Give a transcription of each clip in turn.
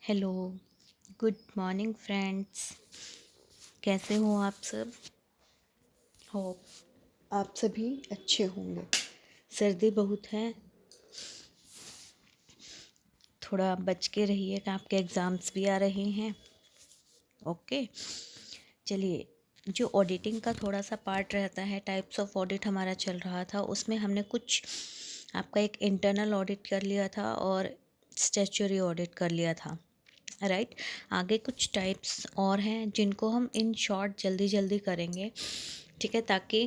Hello, good morning friends. कैसे हो आप सब? होप आप सभी अच्छे होंगे। सर्दी बहुत है, थोड़ा बच के रहिएगा, आपके एग्ज़ाम्स भी आ रहे हैं। ओके, चलिए। जो ऑडिटिंग का थोड़ा सा पार्ट रहता है, टाइप्स ऑफ ऑडिट हमारा चल रहा था, उसमें हमने कुछ आपका एक इंटरनल ऑडिट कर लिया था और स्टैट्यूटरी ऑडिट कर लिया था, राइट। आगे कुछ टाइप्स और हैं जिनको हम इन शॉर्ट जल्दी जल्दी करेंगे, ठीक है, ताकि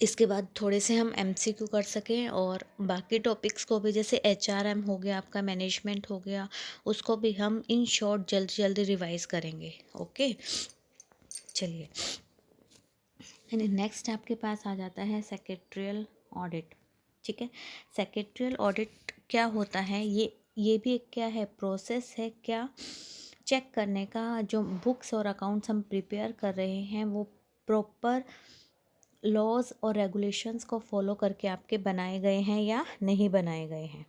इसके बाद थोड़े से हम एमसीक्यू कर सकें और बाकी टॉपिक्स को भी, जैसे एचआरएम हो गया, आपका मैनेजमेंट हो गया, उसको भी हम इन शॉर्ट जल्दी जल्दी रिवाइज करेंगे। ओके, चलिए। यानी नेक्स्ट आपके पास आ जाता है सेक्रेटरियल ऑडिट, ठीक है। सेक्रेटरियल ऑडिट क्या होता है? ये भी एक क्या है, प्रोसेस है क्या, चेक करने का जो बुक्स और अकाउंट्स हम प्रिपेयर कर रहे हैं वो प्रॉपर लॉज और रेगुलेशंस को फॉलो करके आपके बनाए गए हैं या नहीं बनाए गए हैं,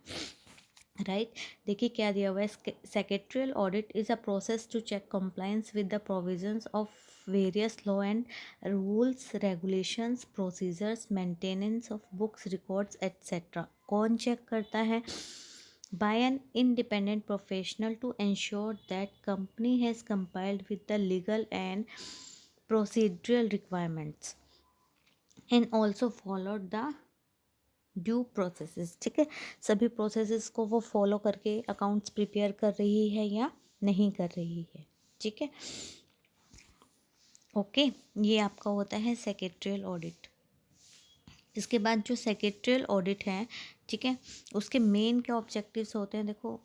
राइट। देखिए क्या दिया हुआ है, secretarial audit is a process to check compliance with the provisions of various law and rules, regulations, procedures, maintenance of books, records etcetera. कौन चेक करता है? By an independent professional to ensure that company has complied with the legal and procedural requirements and also followed the due processes, ठीक है। सभी processes को वो follow करके accounts prepare कर रही है या नहीं कर रही है, ठीक है। ओके, ये आपका होता है सेक्रेटरियल ऑडिट। इसके बाद जो सेक्रेटरियल ऑडिट है, ठीक है, उसके मेन क्या ऑब्जेक्टिव्स होते हैं? देखो,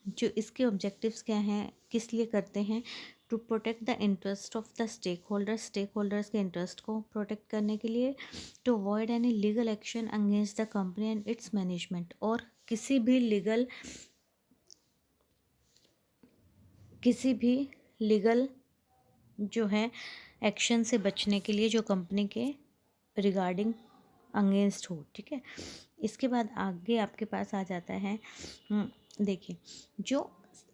जो इसके ऑब्जेक्टिव्स क्या हैं, किस लिए करते हैं? To protect the interest of the stake holders के इंटरेस्ट को प्रोटेक्ट करने के लिए, to avoid any legal action against the company and its management, और किसी भी लीगल जो है एक्शन से बचने के लिए जो कंपनी के रिगार्डिंग अगेंस्ट हो, ठीक है। इसके बाद आगे आपके पास आ जाता है, देखिए, जो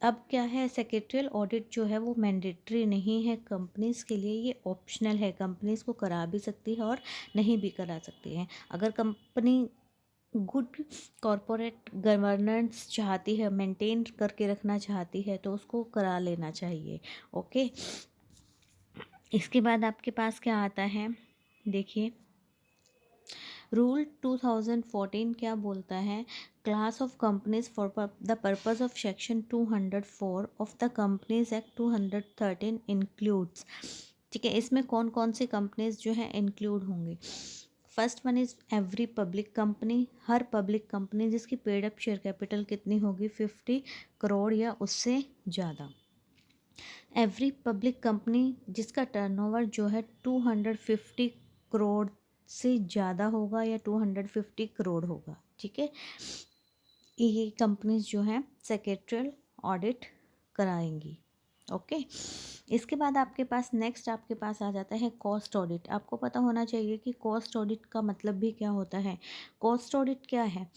अब क्या है, सेक्रेटरियल ऑडिट जो है वो मैंडेटरी नहीं है कंपनीज के लिए, ये ऑप्शनल है। कंपनीज को करा भी सकती है और नहीं भी करा सकती है। अगर कंपनी गुड कॉरपोरेट गवर्नेंस चाहती है, मेंटेन करके रखना चाहती है, तो उसको करा लेना चाहिए। ओके, इसके बाद आपके पास क्या आता है, देखिए, रूल 2014 क्या बोलता है? Class of companies for the purpose of section 204 of the companies act 213 includes, ठीक है। इसमें कौन कौन सी कंपनीज जो है इंक्लूड होंगी? First one is every public company, her public company जिसकी पेड अप शेयर कैपिटल कितनी होगी? 50 करोड़ या उससे ज़्यादा। एवरी पब्लिक कंपनी जिसका टर्नओवर जो है 250 करोड़ से ज़्यादा होगा या 250 करोड़ होगा, ठीक है। ये कंपनीज जो हैं सेक्रेटरियल ऑडिट कराएंगी। ओके, इसके बाद आपके पास नेक्स्ट आपके पास आ जाता है कॉस्ट ऑडिट। आपको पता होना चाहिए कि कॉस्ट ऑडिट का मतलब भी क्या होता है। कॉस्ट ऑडिट क्या है?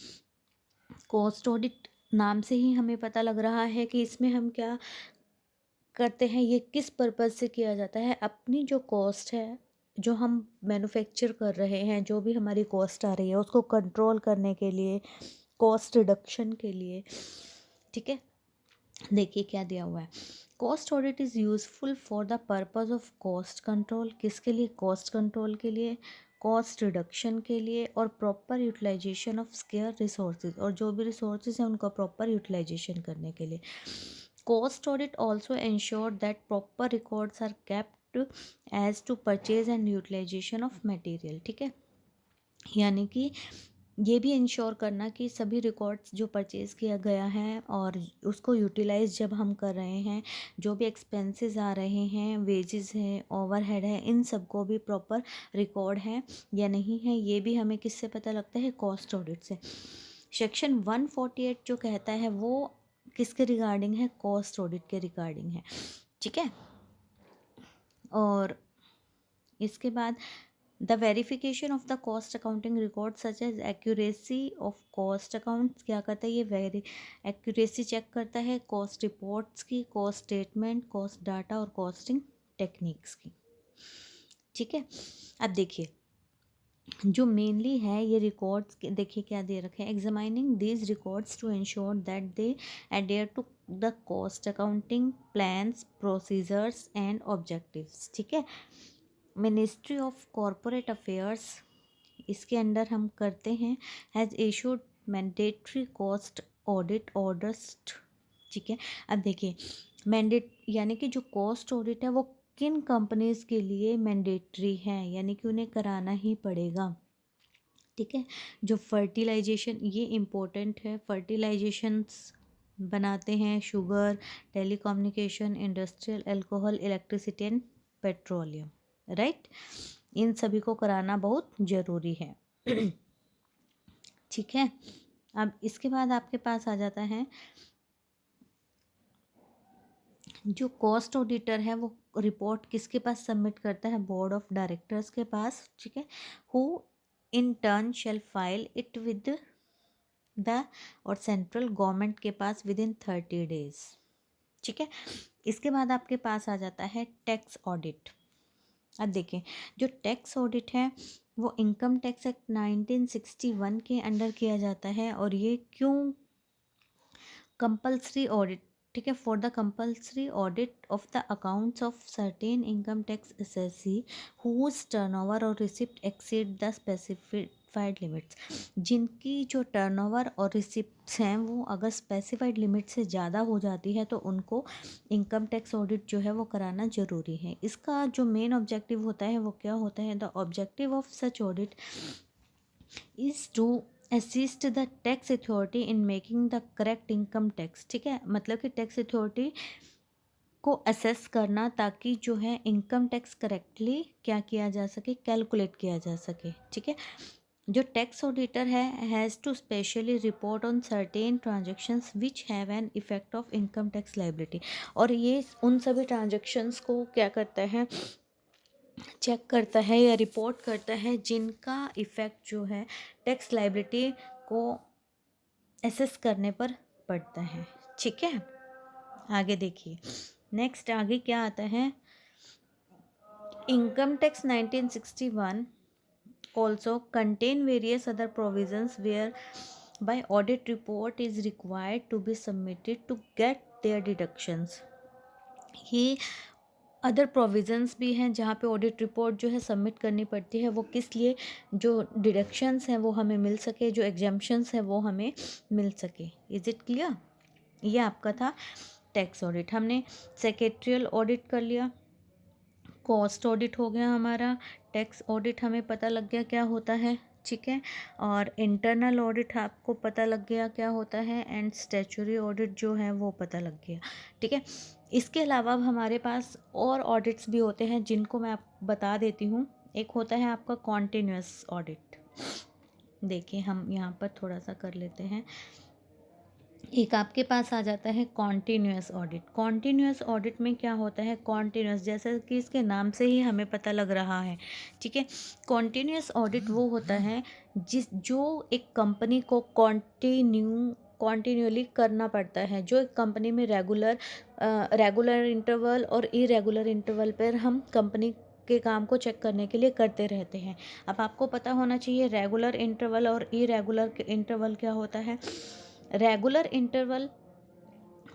कॉस्ट ऑडिट नाम से ही हमें पता लग रहा है कि इसमें हम क्या करते हैं, ये किस पर्पज़ से किया जाता है। अपनी जो कॉस्ट है, जो हम मैन्युफैक्चर कर रहे हैं, जो भी हमारी कॉस्ट आ रही है, उसको कंट्रोल करने के लिए, कॉस्ट रिडक्शन के लिए, ठीक है। देखिए क्या दिया हुआ है, cost audit is useful for the purpose of cost control. किसके लिए? कॉस्ट कंट्रोल के लिए, कॉस्ट रिडक्शन के लिए, और proper utilization of scarce resources, और जो भी रिसोर्सेज हैं उनका प्रॉपर यूटिलाइजेशन करने के लिए। Cost audit also ensure that proper records are kept as to purchase and utilization of material, ठीक है। यानी कि ये भी इंश्योर करना कि सभी रिकॉर्ड्स जो परचेज़ किया गया है और उसको यूटिलाइज जब हम कर रहे हैं, जो भी एक्सपेंसेस आ रहे हैं, वेजेस हैं, ओवरहेड है, इन सब को भी प्रॉपर रिकॉर्ड है या नहीं है, ये भी हमें किससे पता लगता है? कॉस्ट ऑडिट से। सेक्शन 148 जो कहता है वो किसके रिगार्डिंग है? कॉस्ट ऑडिट के रिगार्डिंग है, ठीक है। और इसके बाद the verification of the cost accounting record such as accuracy of cost accounts, क्या करता है ये एक्यूरेसी चेक करता है कॉस्ट रिपोर्ट्स की, कॉस्ट स्टेटमेंट, कॉस्ट डाटा और कॉस्टिंग टेक्निक्स की। ठीक है, अब देखिए जो मेनली है ये रिकॉर्ड्स देखिए क्या दे रखे हैं, examining these records to ensure that they adhere to the cost accounting plans procedures and objectives. ठीक है, मिनिस्ट्री ऑफ कॉरपोरेट अफेयर्स इसके अंडर हम करते हैं, has issued mandatory cost audit orders. ठीक है, अब देखिए मैंडेट यानी कि जो कॉस्ट ऑडिट है वो किन कंपनीज के लिए मैंडेटरी है, यानी कि उन्हें कराना ही पड़ेगा। ठीक है, जो फर्टिलाइजेशन ये इम्पोर्टेंट है, फर्टिलाइजेशंस बनाते हैं, sugar, telecommunication, industrial, alcohol, electricity and petroleum, right, इन सभी को कराना बहुत ज़रूरी है। ठीक है, अब इसके बाद आपके पास आ जाता है जो कॉस्ट ऑडिटर है वो रिपोर्ट किसके पास सबमिट करता है, बोर्ड ऑफ डायरेक्टर्स के पास। ठीक है, who in turn shall file it with the और सेंट्रल गवर्नमेंट के पास विद इन 30 days। ठीक है, इसके बाद आपके पास आ जाता है टैक्स ऑडिट। अब देखें जो टैक्स ऑडिट है वो इनकम टैक्स एक्ट 1961 के अंडर किया जाता है, और ये क्यों कंपल्सरी ऑडिट, ठीक है, for the compulsory audit of the accounts of certain income tax assessee whose turnover और receipt exceed the specified limits, जिनकी जो टर्नओवर और रिसिप्ट्स हैं वो अगर स्पेसिफाइड लिमिट से ज़्यादा हो जाती है तो उनको इनकम टैक्स ऑडिट जो है वो कराना ज़रूरी है। इसका जो मेन ऑब्जेक्टिव होता है वो क्या होता है, the objective of such audit is to assist the tax authority in making the correct income tax. ठीक है, मतलब कि टैक्स अथॉरिटी को असेस करना ताकि जो है इनकम टैक्स करेक्टली क्या किया जा सके, कैलकुलेट किया जा सके। ठीक है, जो टैक्स ऑडिटर है has to specially report on certain transactions which have an effect of income tax liability, और ये उन सभी ट्रांजेक्शन्स को क्या करता है, चेक करता है या रिपोर्ट करता है जिनका इफ़ेक्ट जो है टैक्स लाइबिलिटी को एसेस करने पर पड़ता है। ठीक है, आगे देखिए नेक्स्ट आगे क्या आता है, income tax 1961 also contain various other provisions whereby audit report is required to be submitted to get their deductions। ये अदर प्रोविज़न्स भी हैं जहाँ पे ऑडिट रिपोर्ट जो है सबमिट करनी पड़ती है, वो किस लिए, जो डिडक्शंस हैं वो हमें मिल सके, जो एग्जाम्पशंस हैं वो हमें मिल सके। इज़ इट क्लियर, ये आपका था टैक्स ऑडिट। हमने सेक्रेटरियल ऑडिट कर लिया, कॉस्ट ऑडिट हो गया हमारा, टैक्स ऑडिट हमें पता लग गया क्या होता है। ठीक है, और इंटरनल ऑडिट आपको पता लग गया क्या होता है, एंड स्टैच्यूटरी ऑडिट जो है वो पता लग गया। ठीक है, इसके अलावा अब हमारे पास और ऑडिट्स भी होते हैं जिनको मैं आप बता देती हूँ। एक होता है आपका कॉन्टिन्यूस ऑडिट, देखिए हम यहाँ पर थोड़ा सा कर लेते हैं। एक आपके पास आ जाता है कॉन्टीन्यूअस ऑडिट। कॉन्टीन्यूअस ऑडिट में क्या होता है, कॉन्टीन्यूअस जैसे कि इसके नाम से ही हमें पता लग रहा है। ठीक है, कॉन्टीन्यूअस ऑडिट वो होता है जो एक कंपनी को कॉन्टिन्यूली करना पड़ता है, जो एक कंपनी में रेगुलर इंटरवल और इरेगुलर इंटरवल पर हम कंपनी के काम को चेक करने के लिए करते रहते हैं। अब आपको पता होना चाहिए रेगुलर इंटरवल और इरेगुलर इंटरवल क्या होता है। रेगुलर इंटरवल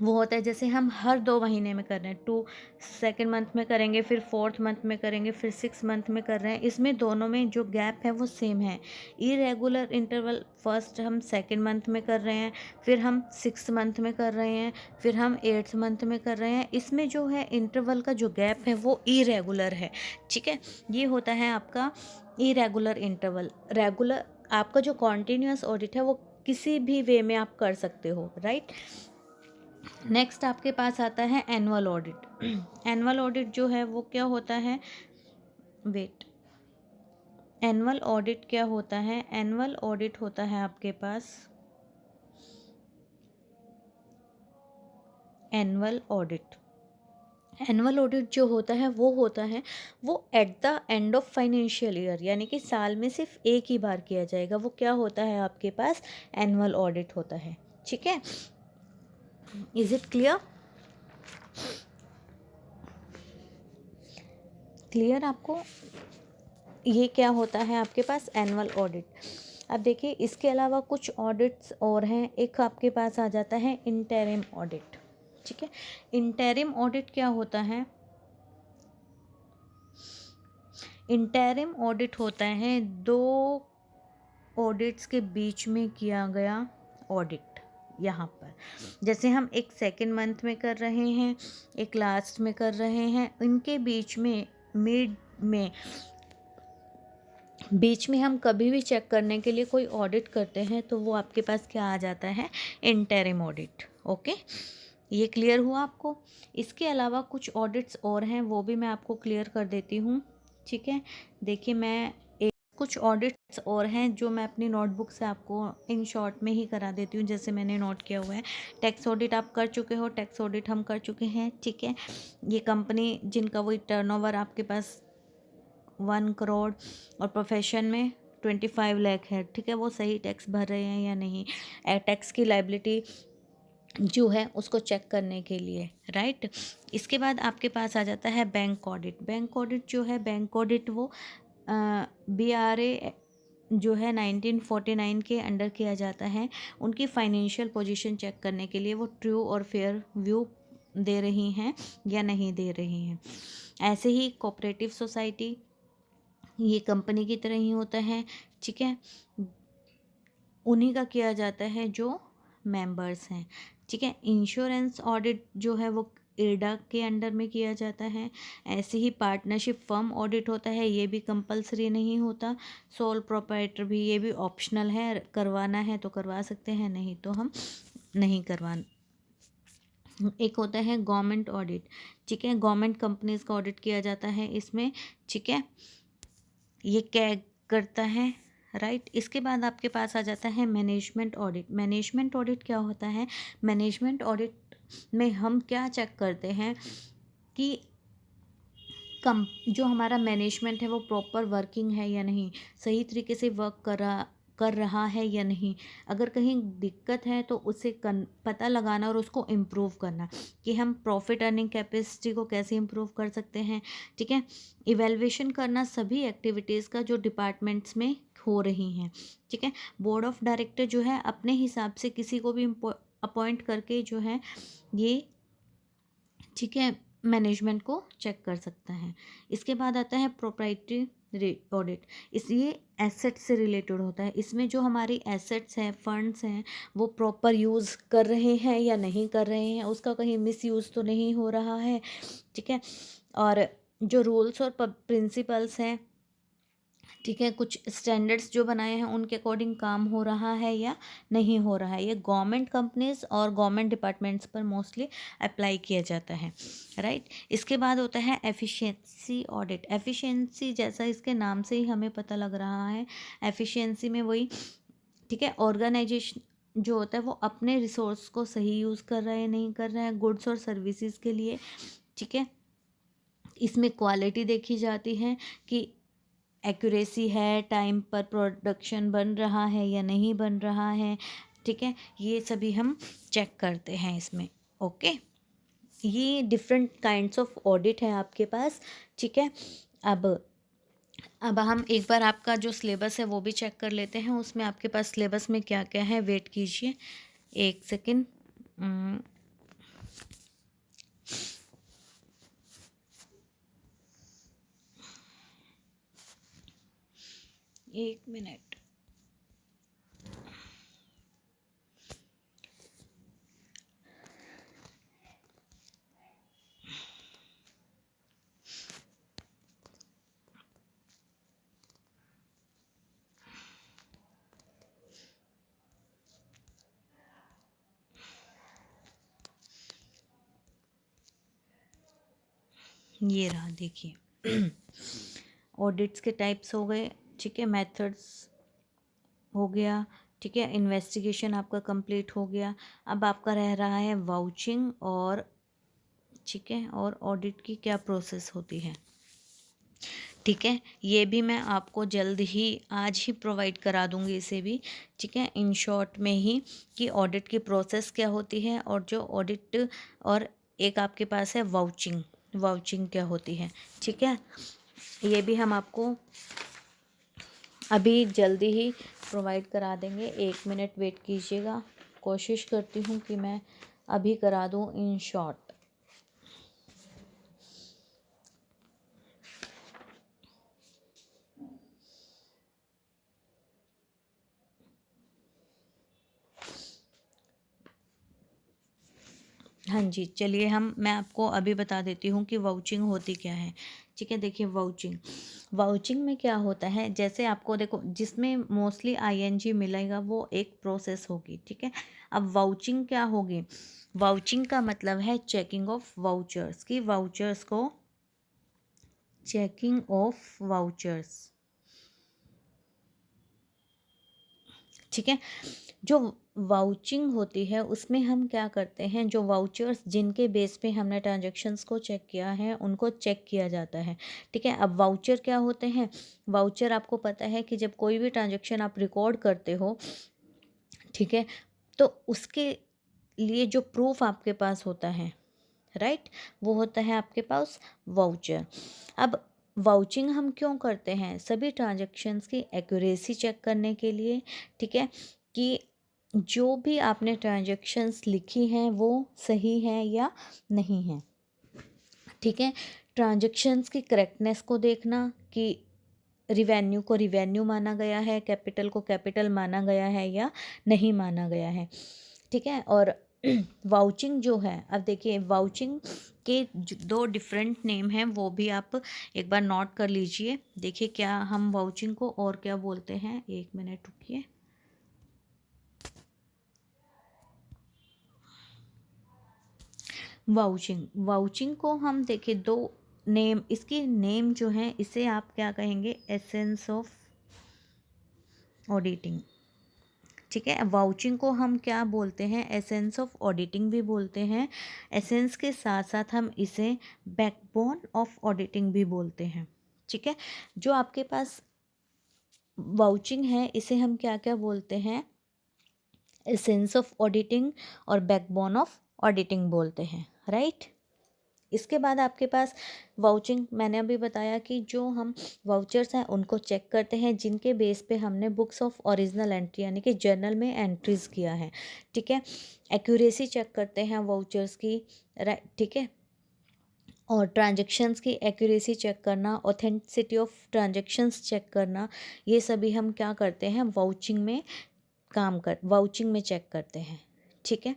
वो होता है जैसे हम हर 2 महीने में कर रहे हैं, 2 मंथ में करेंगे, फिर 4th मंथ में करेंगे, फिर 6 मंथ में कर रहे हैं, इसमें दोनों में जो गैप है वो सेम है। इरेगुलर इंटरवल फर्स्ट हम 2nd मंथ में कर रहे हैं, फिर हम 6th मंथ में कर रहे हैं, फिर हम 8th मंथ में कर रहे हैं, इसमें जो है इंटरवल का जो गैप है वो इरेगुलर है। ठीक है, ये होता है आपका इरेगुलर इंटरवल। रेगुलर आपका जो कॉन्टीन्यूअस ऑडिट है वो किसी भी वे में आप कर सकते हो, राइट। नेक्स्ट आपके पास आता है एनुअल ऑडिट। एनुअल ऑडिट जो है वो क्या होता है, वेट, एनुअल ऑडिट क्या होता है, एनुअल ऑडिट होता है आपके पास एनुअल ऑडिट। एनुअल ऑडिट जो होता है वो at the end of financial year, यानी कि साल में सिर्फ एक ही बार किया जाएगा। वो क्या होता है आपके पास? एनुअल ऑडिट होता है। ठीक है, इज इट क्लियर? क्लियर आपको? ये क्या होता है आपके पास? Annual audit. अब देखिए इसके अलावा कुछ ऑडिट्स और हैं। एक आपके पास आ जाता है इंटरिम ऑडिट। ठीक है, इंटरिम ऑडिट क्या होता है? इंटरिम ऑडिट होता है दो ऑडिट्स के बीच में किया गया ऑडिट। यहाँ पर जैसे हम एक सेकेंड मंथ में कर रहे हैं, एक लास्ट में कर रहे हैं, इनके बीच में बीच में हम कभी भी चेक करने के लिए कोई ऑडिट करते हैं तो वो आपके पास क्या आ जाता है? Interim audit. ओके, ये क्लियर हुआ आपको? इसके अलावा कुछ ऑडिट्स और हैं, वो भी मैं आपको क्लियर कर देती हूँ। ठीक है, देखिए मैं कुछ ऑडिट्स और हैं जो मैं अपनी नोटबुक से आपको इन शॉर्ट में ही करा देती हूँ, जैसे मैंने नोट किया हुआ है। टैक्स ऑडिट आप कर चुके हो, टैक्स ऑडिट हम कर चुके हैं। ठीक है, ये कंपनी जिनका वही टर्नओवर आपके पास 1 करोड़ और प्रोफेशन में 25 लाख है, ठीक है, वो सही टैक्स भर रहे हैं या नहीं, टैक्स की लाइबिलिटी जो है उसको चेक करने के लिए, राइट। इसके बाद आपके पास आ जाता है बैंक ऑडिट। बैंक ऑडिट जो है, बैंक ऑडिट वो BRA जो है 1949 के अंडर किया जाता है। उनकी फाइनेंशियल पोजीशन चेक करने के लिए वो ट्रू और फेयर व्यू दे रही हैं या नहीं दे रही हैं। ऐसे ही कोऑपरेटिव सोसाइटी, ये कंपनी की तरह ही होता है। ठीक है, उन्हीं का किया जाता है जो मेंबर्स हैं। ठीक है, इंश्योरेंस ऑडिट जो है वो IRDA के अंडर में किया जाता है। ऐसे ही पार्टनरशिप फर्म ऑडिट होता है, ये भी कंपलसरी नहीं होता। सोल प्रोप्राइटर भी, ये भी ऑप्शनल है, करवाना है तो करवा सकते हैं, नहीं तो हम नहीं करवा। एक होता है गवर्नमेंट ऑडिट। ठीक है, गवर्नमेंट कंपनीज का ऑडिट किया जाता है इसमें। ठीक है, ये क्या करता है, राइट। इसके बाद आपके पास आ जाता है मैनेजमेंट ऑडिट। मैनेजमेंट ऑडिट क्या होता है? मैनेजमेंट ऑडिट में हम क्या चेक करते हैं कि जो हमारा मैनेजमेंट है वो प्रॉपर वर्किंग है या नहीं, सही तरीके से वर्क कर रहा है या नहीं। अगर कहीं दिक्कत है तो उसे पता लगाना और उसको इम्प्रूव करना कि हम प्रॉफिट अर्निंग कैपेसिटी को कैसे इम्प्रूव कर सकते हैं। ठीक है, इवेल्युएशन करना सभी एक्टिविटीज़ का जो डिपार्टमेंट्स में हो रही हैं। ठीक है, बोर्ड ऑफ डायरेक्टर जो है अपने हिसाब से किसी को भी अपॉइंट करके जो है ये, ठीक है, मैनेजमेंट को चेक कर सकता है। इसके बाद आता है प्रोप्राइटरी ऑडिट। इस ये एसेट से रिलेटेड होता है। इसमें जो हमारी एसेट्स हैं, फंड्स हैं, वो प्रॉपर यूज़ कर रहे हैं या नहीं कर रहे हैं, उसका कहीं मिस यूज़ तो नहीं हो रहा है। ठीक है, और जो रूल्स और प्रिंसिपल्स हैं, ठीक है, कुछ स्टैंडर्ड्स जो बनाए हैं उनके अकॉर्डिंग काम हो रहा है या नहीं हो रहा है। ये गवर्नमेंट कंपनीज और गवर्नमेंट डिपार्टमेंट्स पर मोस्टली अप्लाई किया जाता है, राइट। इसके बाद होता है एफिशिएंसी ऑडिट। एफिशिएंसी जैसा इसके नाम से ही हमें पता लग रहा है, एफिशिएंसी में वही, ठीक है, ऑर्गेनाइजेशन जो होता है वो अपने रिसोर्स को सही यूज़ कर रहा है नहीं कर रहा है गुड्स और सर्विसेज के लिए। ठीक है, इसमें क्वालिटी देखी जाती है कि एक्यूरेसी है, टाइम पर प्रोडक्शन बन रहा है या नहीं बन रहा है। ठीक है, ये सभी हम चेक करते हैं इसमें। ओके, ये डिफरेंट काइंड्स ऑफ ऑडिट है आपके पास। ठीक है, अब हम एक बार आपका जो सिलेबस है वो भी चेक कर लेते हैं। उसमें आपके पास सिलेबस में क्या क्या है, वेट कीजिए एक सेकेंड। 1 मिनट। ये रहा, देखिए ऑडिट्स के टाइप्स हो गए। ठीक है, मेथड्स हो गया। ठीक है, इन्वेस्टिगेशन आपका कंप्लीट हो गया। अब आपका रह रहा है वाउचिंग और ठीक है, और ऑडिट की क्या प्रोसेस होती है, ठीक है। ये भी मैं आपको जल्द ही आज ही प्रोवाइड करा दूंगी इसे भी, ठीक है, इन शॉर्ट में ही, कि ऑडिट की प्रोसेस क्या होती है और जो ऑडिट, और एक आपके पास है वाउचिंग, वाउचिंग क्या होती है, ठीक है। ये भी हम आपको अभी जल्दी ही प्रोवाइड करा देंगे। 1 मिनट वेट कीजिएगा, कोशिश करती हूँ कि मैं अभी करा दूँ इन शॉर्ट। हाँ जी, चलिए मैं आपको अभी बता देती हूँ कि वाउचिंग होती क्या है, ठीक है। देखिए वाउचिंग, वाउचिंग में क्या होता है, जैसे आपको देखो जिसमें मोस्टली आईएनजी मिलेगा वो एक प्रोसेस होगी, ठीक है। अब वाउचिंग क्या होगी, वाउचिंग का मतलब है चेकिंग ऑफ वाउचर्स, की वाउचर्स को, चेकिंग ऑफ वाउचर्स, ठीक है। जो वाउचिंग होती है उसमें हम क्या करते हैं, जो वाउचर्स जिनके बेस पे हमने ट्रांजैक्शंस को चेक किया है उनको चेक किया जाता है, ठीक है। अब वाउचर क्या होते हैं, वाउचर आपको पता है कि जब कोई भी ट्रांजैक्शन आप रिकॉर्ड करते हो, ठीक है, तो उसके लिए जो प्रूफ आपके पास होता है, राइट, वो होता है आपके पास वाउचर। अब वाउचिंग हम क्यों करते हैं, सभी ट्रांजैक्शंस की एक्यूरेसी चेक करने के लिए, ठीक है, कि जो भी आपने ट्रांजैक्शंस लिखी हैं वो सही है या नहीं है, ठीक है। ट्रांजैक्शंस की करेक्टनेस को देखना कि रिवेन्यू को रिवेन्यू माना गया है, कैपिटल को कैपिटल माना गया है या नहीं माना गया है, ठीक है। और वाउचिंग जो है, अब देखिए वाउचिंग के दो डिफरेंट नेम हैं, वो भी आप एक बार नोट कर लीजिए। देखिए क्या हम वाउचिंग को और क्या बोलते हैं, 1 मिनट रुकिए। वाउचिंग, वाउचिंग को हम देखिए दो नेम, इसकी नेम जो है इसे आप क्या कहेंगे, एसेंस ऑफ ऑडिटिंग, ठीक है। वाउचिंग को हम क्या बोलते हैं, एसेंस ऑफ ऑडिटिंग भी बोलते हैं, एसेंस के साथ साथ हम इसे बैकबोन ऑफ ऑडिटिंग भी बोलते हैं, ठीक है। जो आपके पास वाउचिंग है इसे हम क्या क्या बोलते हैं, एसेंस ऑफ ऑडिटिंग और बैकबोन ऑफ ऑडिटिंग बोलते हैं, राइट। इसके बाद आपके पास वाउचिंग, मैंने अभी बताया कि जो हम वाउचर्स हैं उनको चेक करते हैं जिनके बेस पे हमने बुक्स ऑफ ओरिजिनल एंट्री यानी कि जर्नल में एंट्रीज किया है, ठीक है। एक्यूरेसी चेक करते हैं वाउचर्स की, ठीक है। और ट्रांजैक्शंस की एक्यूरेसी चेक करना, ऑथेंटिसिटी ऑफ ट्रांजैक्शंस चेक करना, ये सभी हम क्या करते हैं, वाउचिंग में वाउचिंग में चेक करते हैं, ठीक है।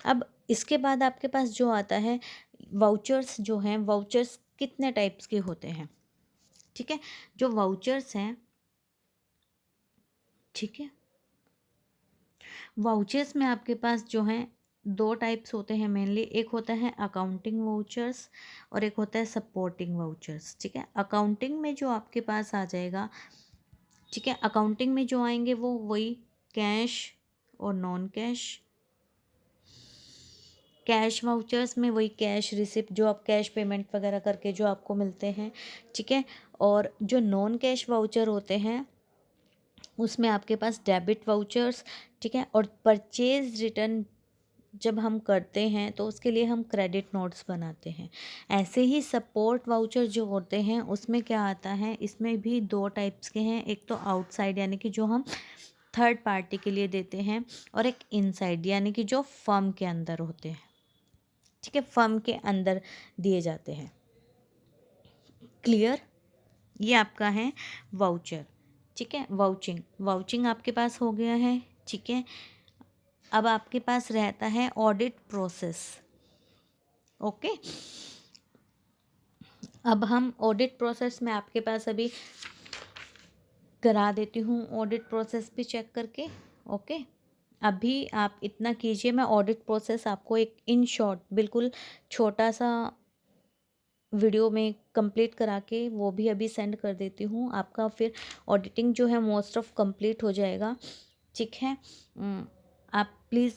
अब इसके बाद आपके पास जो आता है, वाउचर्स जो हैं, वाउचर्स कितने टाइप्स के होते हैं, ठीक है। जो वाउचर्स हैं, ठीक है, वाउचर्स में आपके पास जो हैं दो टाइप्स होते हैं मेनली, एक होता है अकाउंटिंग वाउचर्स और एक होता है सपोर्टिंग वाउचर्स, ठीक है। अकाउंटिंग में जो आपके पास आ जाएगा, ठीक है, अकाउंटिंग में जो आएंगे वो वही कैश और नॉन कैश, कैश वाउचर्स में वही कैश रिसिप्ट जो आप कैश पेमेंट वगैरह करके जो आपको मिलते हैं, ठीक है। और जो नॉन कैश वाउचर होते हैं उसमें आपके पास डेबिट वाउचर्स, ठीक है। और परचेज रिटर्न जब हम करते हैं तो उसके लिए हम क्रेडिट नोट्स बनाते हैं। ऐसे ही सपोर्ट वाउचर जो होते हैं उसमें क्या आता है, इसमें भी दो टाइप्स के हैं, एक तो आउटसाइड यानी कि जो हम थर्ड पार्टी के लिए देते हैं, और एक इनसाइड यानी कि जो फर्म के अंदर होते हैं, ठीक है, फर्म के अंदर दिए जाते हैं। क्लियर, ये आपका है वाउचर, ठीक है। वाउचिंग, वाउचिंग आपके पास हो गया है, ठीक है। अब आपके पास रहता है ऑडिट प्रोसेस, ओके। अब हम ऑडिट प्रोसेस में आपके पास अभी करा देती हूँ, ऑडिट प्रोसेस भी चेक करके, ओके। अभी आप इतना कीजिए, मैं ऑडिट प्रोसेस आपको एक इन शॉर्ट बिल्कुल छोटा सा वीडियो में कंप्लीट करा के वो भी अभी सेंड कर देती हूँ। आपका फिर ऑडिटिंग जो है मोस्ट ऑफ कंप्लीट हो जाएगा, ठीक है। आप प्लीज़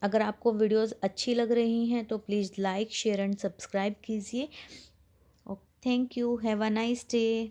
अगर आपको वीडियोस अच्छी लग रही हैं तो please like share and subscribe कीजिए। Thank you, have a nice day.